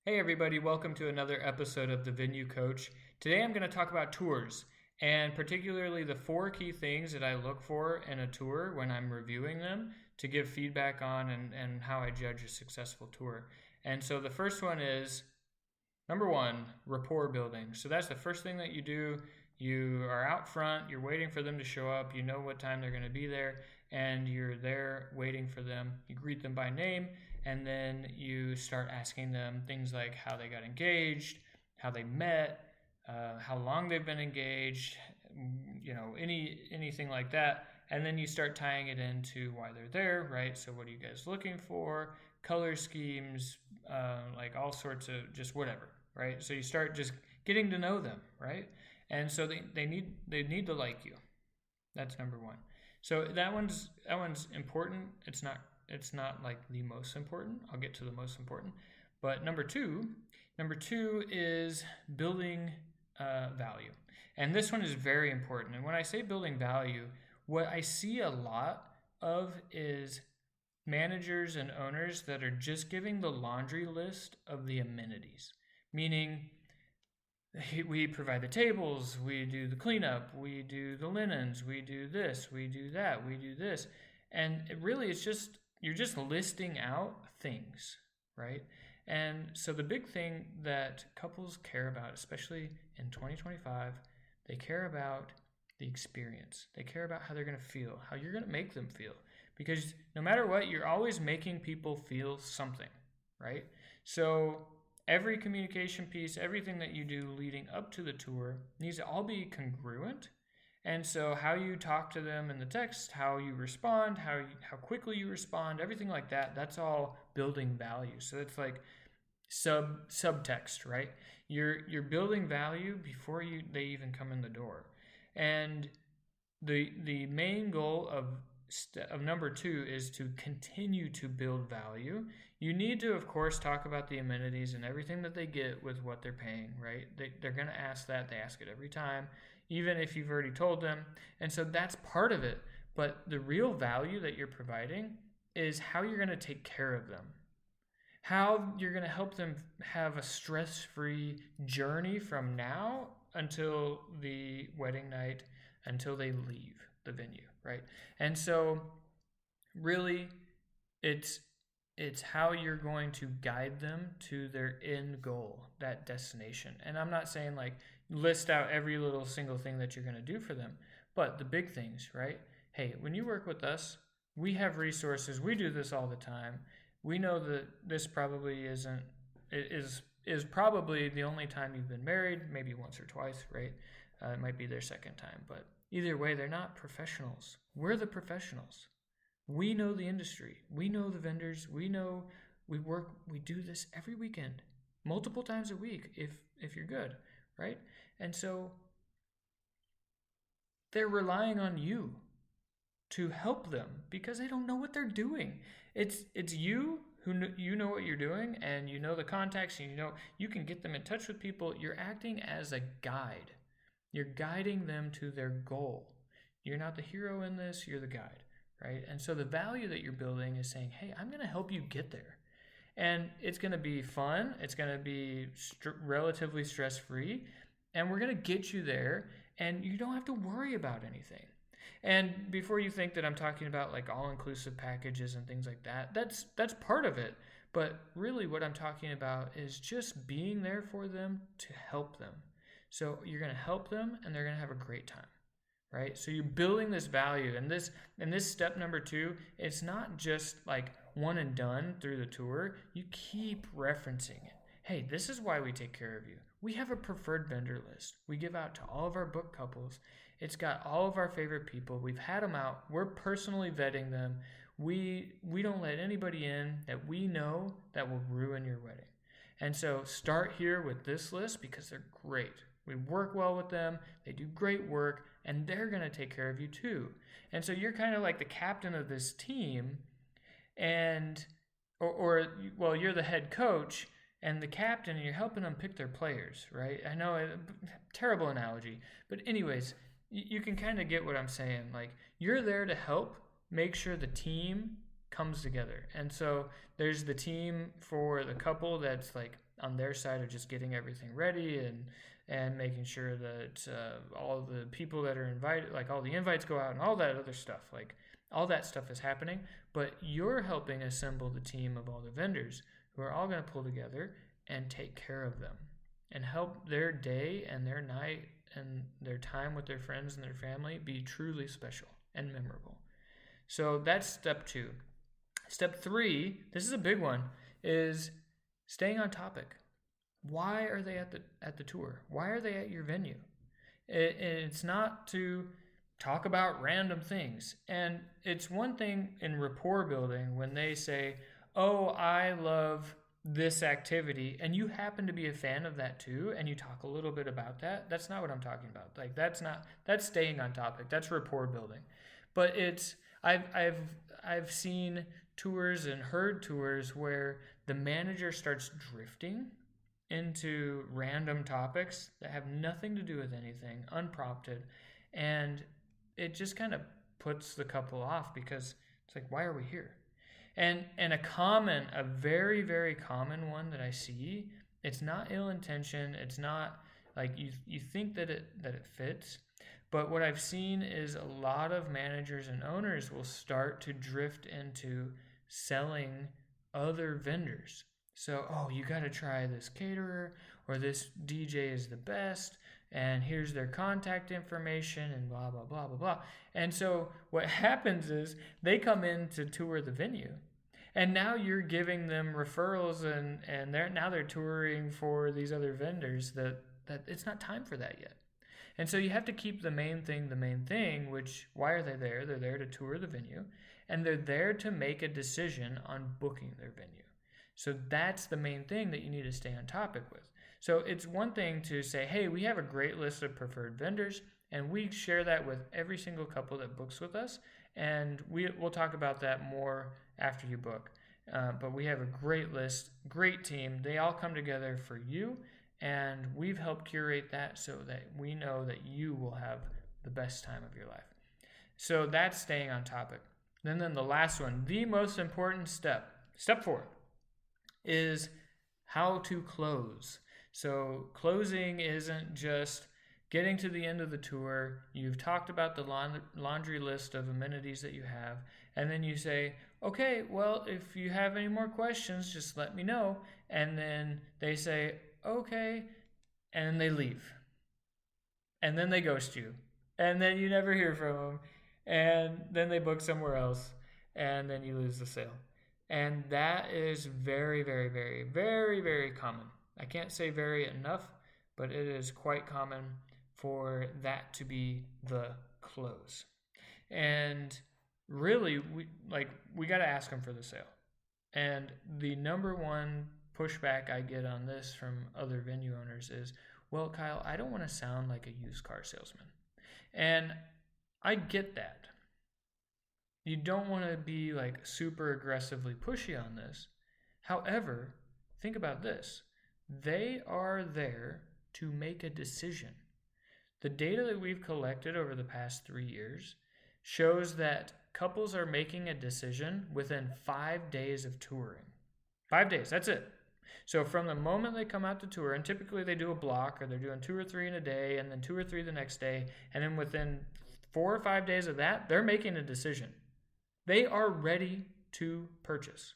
Hey everybody, welcome to another episode of The Venue Coach. Today I'm going to talk about tours, and particularly the four key things that I look for in a tour when I'm reviewing them to give feedback on and how I judge a successful tour. And so the first one is number one, rapport building. So that's the first thing that you do. You are out front, you're waiting for them to show up, you know what time they're going to be there, and you're there waiting for them. You greet them by name, and then you start asking them things like how they got engaged, how they met, how long they've been engaged, anything like that. And then you start tying it into why they're there, right? So what are you guys looking for? Color schemes, like all sorts of just whatever, right? So you start just getting to know them, right? And so they need to like you. That's number one. So that one's important. It's not like the most important. I'll get to the most important. But number two is building value. And this one is very important. And when I say building value, what I see a lot of is managers and owners that are just giving the laundry list of the amenities, meaning we provide the tables, we do the cleanup, we do the linens, we do this, we do that, we do this. And it's just, you're just listing out things, right? And so the big thing that couples care about, especially in 2025, they care about the experience. They care about how they're going to feel, how you're going to make them feel. Because no matter what, you're always making people feel something, right? So every communication piece, everything that you do leading up to the tour needs to all be congruent. And so how you talk to them in the text, how you respond, how quickly you respond, everything like that, that's all building value. So it's like subtext, right? You're building value before they even come in the door. And the main goal of number two is to continue to build value. You need to, of course, talk about the amenities and everything that they get with what they're paying, right? They're going to ask that. They ask it every time, even if you've already told them. And so that's part of it. But the real value that you're providing is how you're going to take care of them, how you're going to help them have a stress-free journey from now until the wedding night, until they leave the venue, right? And so really it's how you're going to guide them to their end goal, that destination. And I'm not saying like list out every little single thing that you're going to do for them, but the big things, right? Hey, when you work with us, we have resources. We do this all the time. We know that this probably is probably the only time you've been married, maybe once or twice, right? It might be their second time, but either way, they're not professionals. We're the professionals. We know the industry. We know the vendors. We know we do this every weekend, multiple times a week if you're good, right? And so they're relying on you to help them because they don't know what they're doing. It's you who you know what you're doing, and you know the contacts, and you can get them in touch with people. You're acting as a guide. You're guiding them to their goal. You're not the hero in this, you're the guide, right? And so the value that you're building is saying, hey, I'm going to help you get there. And it's going to be fun. It's going to be relatively stress-free. And we're going to get you there, and you don't have to worry about anything. And before you think that I'm talking about like all-inclusive packages and things like that, that's part of it. But really what I'm talking about is just being there for them to help them. So you're going to help them, and they're going to have a great time, right? So you're building this value, and this step number two, it's not just like one and done through the tour. You keep referencing it. Hey, this is why we take care of you. We have a preferred vendor list. We give out to all of our book couples. It's got all of our favorite people. We've had them out. We're personally vetting them. We don't let anybody in that we know that will ruin your wedding. And so start here with this list because they're great. We work well with them. They do great work, and they're going to take care of you too. And so you're kind of like the captain of this team, and well, you're the head coach and the captain, and you're helping them pick their players, right? I know, terrible analogy, but anyways, you can kind of get what I'm saying. Like, you're there to help make sure the team comes together. And so there's the team for the couple that's like on their side of just getting everything ready and making sure that all the people that are invited, like all the invites go out and all that other stuff, like all that stuff is happening. But you're helping assemble the team of all the vendors who are all going to pull together and take care of them and help their day and their night and their time with their friends and their family be truly special and memorable. So that's step 2. Step 3, this is a big one, is staying on topic. Why are they at the tour? Why are they at your venue? It's not to talk about random things. And it's one thing in rapport building when they say, "Oh, I love this activity," and you happen to be a fan of that too, and you talk a little bit about that. That's not what I'm talking about. Like that's staying on topic. That's rapport building. But I've seen tours and heard tours where the manager starts drifting into random topics that have nothing to do with anything, unprompted, and it just kind of puts the couple off because it's like, why are we here? And a very, very common one that I see, it's not ill intention, it's not like you think that it fits, but what I've seen is a lot of managers and owners will start to drift into selling other vendors. So, oh, you got to try this caterer, or this DJ is the best, and here's their contact information, and blah, blah, blah, blah, blah. And so what happens is they come in to tour the venue, and now you're giving them referrals, and they're touring for these other vendors that it's not time for that yet. And so you have to keep the main thing, which, why are they there? They're there to tour the venue, and they're there to make a decision on booking their venue. So that's the main thing that you need to stay on topic with. So it's one thing to say, hey, we have a great list of preferred vendors, and we share that with every single couple that books with us, and we'll talk about that more after you book. But we have a great list, great team. They all come together for you, and we've helped curate that so that we know that you will have the best time of your life. So that's staying on topic. Then the last one, the most important step 4, is how to close. So closing isn't just getting to the end of the tour. You've talked about the laundry list of amenities that you have, and then you say, okay, well, if you have any more questions, just let me know. And then they say, okay, and they leave. And then they ghost you. And then you never hear from them. And then they book somewhere else, and then you lose the sale. And that is very, very, very, very, very common. I can't say very enough, but it is quite common for that to be the close. And really, we got to ask them for the sale. And the number one pushback I get on this from other venue owners is, well, Kyle, I don't want to sound like a used car salesman. And I get that. You don't want to be like super aggressively pushy on this. However, think about this. They are there to make a decision. The data that we've collected over the past 3 years shows that couples are making a decision within 5 days of touring. 5 days, that's it. So from the moment they come out to tour, and typically they do a block, or they're doing 2 or 3 in a day, and then 2 or 3 the next day, and then within 4 or 5 days of that, they're making a decision. They are ready to purchase.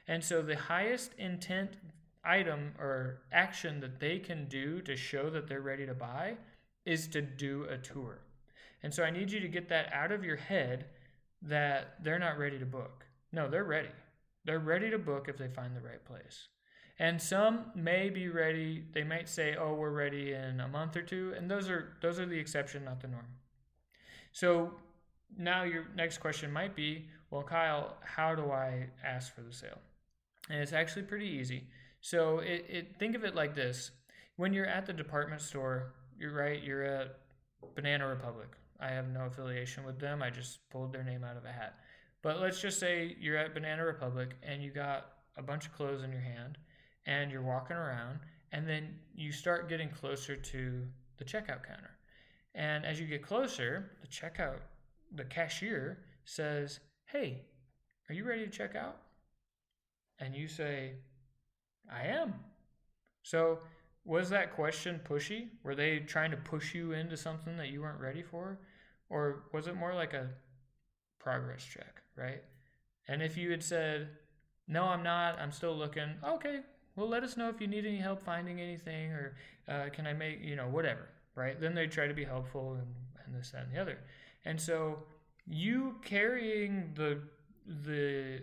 And so the highest intent item or action that they can do to show that they're ready to buy is to do a tour. And so I need you to get that out of your head that they're not ready to book. No, they're ready. They're ready to book if they find the right place. And some may be ready. They might say, oh, we're ready in a month or 2. And those are the exception, not the norm. So now your next question might be, well, Kyle, how do I ask for the sale? And it's actually pretty easy. So think of it like this. When you're at the department store, you're at Banana Republic. I have no affiliation with them. I just pulled their name out of a hat. But let's just say you're at Banana Republic and you got a bunch of clothes in your hand and you're walking around, and then you start getting closer to the checkout counter. And as you get closer, the cashier says, hey, are you ready to check out? And you say, I am. So was that question pushy? Were they trying to push you into something that you weren't ready for? Or was it more like a progress check, right? And if you had said, no, I'm not, I'm still looking, okay, well, let us know if you need any help finding anything, or can I make, whatever, right? Then they try to be helpful and this, that, and the other. And so you carrying the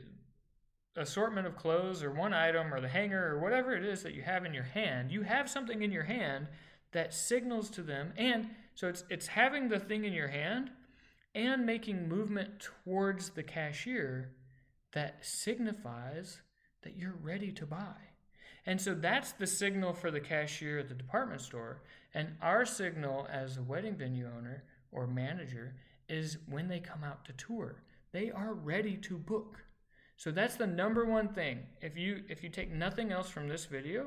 assortment of clothes or one item or the hanger or whatever it is that you have in your hand, you have something in your hand that signals to them. And so it's having the thing in your hand and making movement towards the cashier that signifies that you're ready to buy. And so that's the signal for the cashier at the department store. And our signal as a wedding venue owner or manager is when they come out to tour. They are ready to book. So that's the number one thing. If you take nothing else from this video,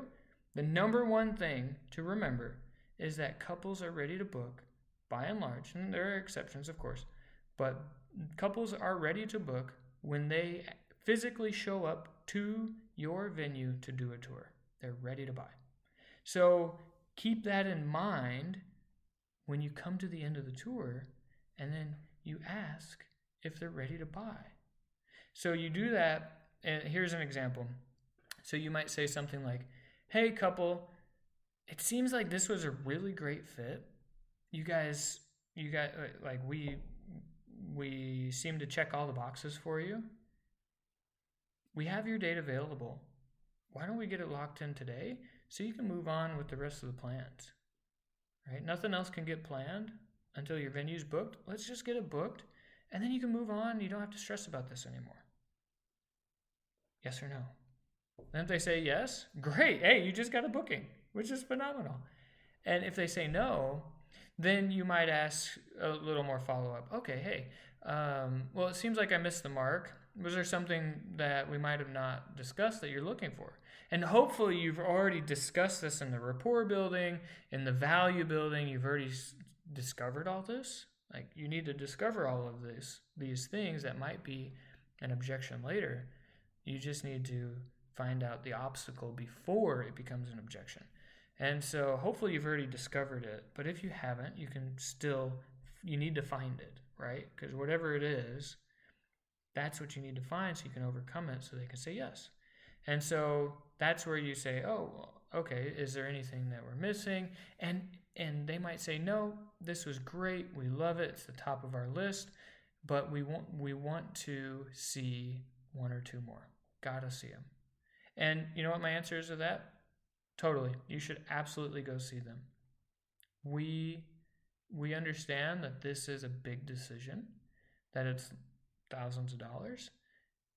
the number one thing to remember is that couples are ready to book by and large. And there are exceptions, of course. But couples are ready to book when they physically show up to your venue to do a tour. They're ready to buy. So keep that in mind when you come to the end of the tour, and then you ask if they're ready to buy. So you do that, and here's an example. So you might say something like, hey couple, it seems like this was a really great fit. You guys like we seem to check all the boxes for you. We have your date available. Why don't we get it locked in today so you can move on with the rest of the plans? Right? Nothing else can get planned until your venue's booked. Let's just get it booked, and then you can move on. You don't have to stress about this anymore. Yes or no? And if they say yes, great. Hey, you just got a booking, which is phenomenal. And if they say no, then you might ask a little more follow-up. Okay, hey, well, it seems like I missed the mark. Was there something that we might have not discussed that you're looking for? And hopefully you've already discussed this in the rapport building, in the value building. You've already discovered all this. Like, you need to discover all of these things that might be an objection later. You just need to find out the obstacle before it becomes an objection. And so hopefully you've already discovered it. But if you haven't, you need to find it, right? Because whatever it is, that's what you need to find so you can overcome it so they can say yes. And so that's where you say, oh, well, okay, is there anything that we're missing? And they might say, no, this was great. We love it. It's the top of our list. But we want to see one or two more. Gotta see them. And you know what my answer is to that? Totally. You should absolutely go see them. We understand that this is a big decision, that it's thousands of dollars,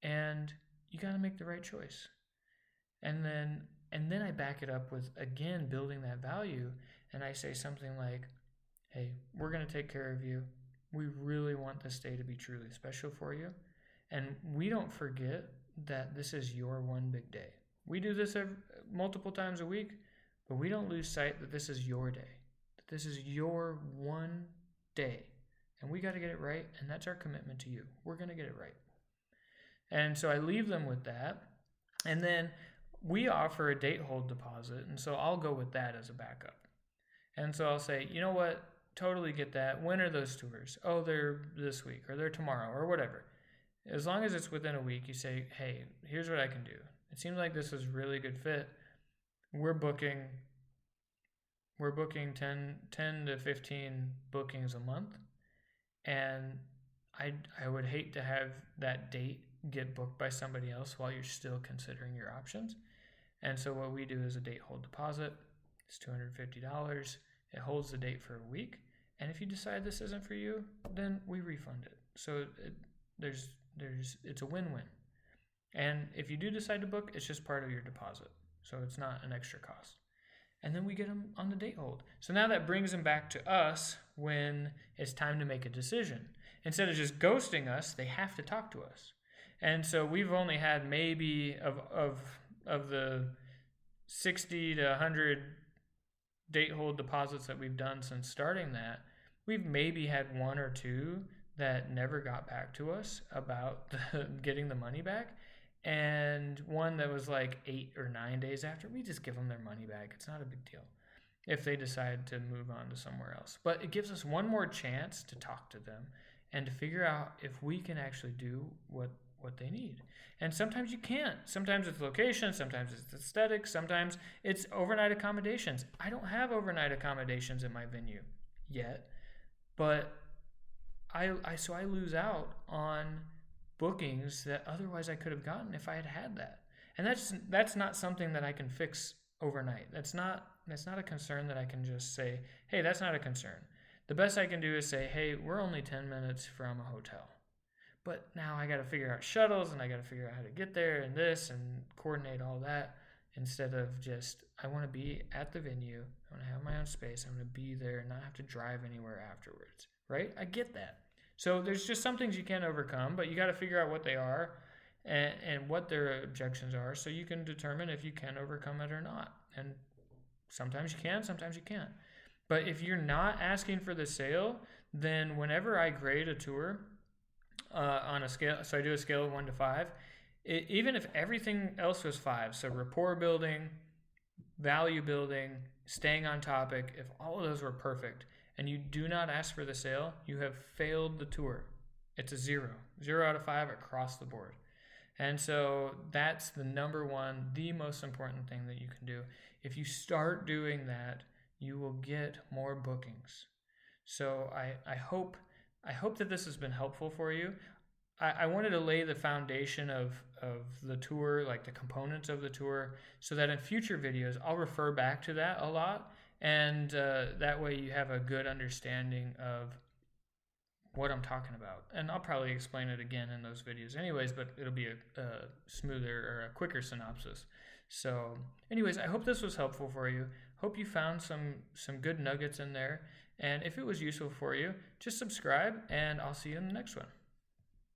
and you got to make the right choice. And then I back it up with, again, building that value, and I say something like, hey, we're going to take care of you. We really want this day to be truly special for you. And we don't forget that this is your one big day. We do this multiple times a week, but we don't lose sight that this is your day, that this is your one day. And we got to get it right, and that's our commitment to you. We're going to get it right. And so I leave them with that. And then we offer a date hold deposit, and so I'll go with that as a backup. And so I'll say, you know what, totally get that. When are those tours? Oh, they're this week, or they're tomorrow, or whatever. As long as it's within a week, you say, hey, here's what I can do. It seems like this is a really good fit. We're booking 10 to 15 bookings a month. And I would hate to have that date get booked by somebody else while you're still considering your options. And so what we do is a date hold deposit. It's $250. It holds the date for a week. And if you decide this isn't for you, then we refund it. So it's a win-win. And if you do decide to book, it's just part of your deposit. So it's not an extra cost. And then we get them on the date hold. So now that brings them back to us when it's time to make a decision. Instead of just ghosting us, they have to talk to us. And so we've only had maybe of the 60 to 100 date hold deposits that we've done since starting that, we've maybe had one or two that never got back to us about getting the money back, and one that was like 8 or 9 days after. We just give them their money back. It's not a big deal if they decide to move on to somewhere else. But it gives us one more chance to talk to them and to figure out if we can actually do what they need. And sometimes you can't. Sometimes it's location, sometimes it's aesthetics, sometimes it's overnight accommodations. I don't have overnight accommodations in my venue yet, but I lose out on bookings that otherwise I could have gotten if I had had that. And that's not something that I can fix overnight. That's not a concern that I can just say, hey, that's not a concern. The best I can do is say, hey, we're only 10 minutes from a hotel. But now I got to figure out shuttles, and I got to figure out how to get there and this and coordinate all that, instead of just, I want to be at the venue. I want to have my own space. I want to be there and not have to drive anywhere afterwards, right? I get that. So there's just some things you can't overcome, but you got to figure out what they are and what their objections are, so you can determine if you can overcome it or not. And sometimes you can, sometimes you can't. But if you're not asking for the sale, then whenever I grade a tour on a scale, so I do a scale of 1 to 5, even if everything else was 5, so rapport building, value building, staying on topic, if all of those were perfect and you do not ask for the sale, you have failed the tour. It's a 0 out of 5 across the board. And so that's the number one, the most important thing that you can do. If you start doing that, you will get more bookings. So I hope that this has been helpful for you. I wanted to lay the foundation of the tour, like the components of the tour, so that in future videos, I'll refer back to that a lot. And that way you have a good understanding of what I'm talking about. And I'll probably explain it again in those videos anyways, but it'll be a smoother or a quicker synopsis. So anyways, I hope this was helpful for you. Hope you found some good nuggets in there. And if it was useful for you, just subscribe, and I'll see you in the next one.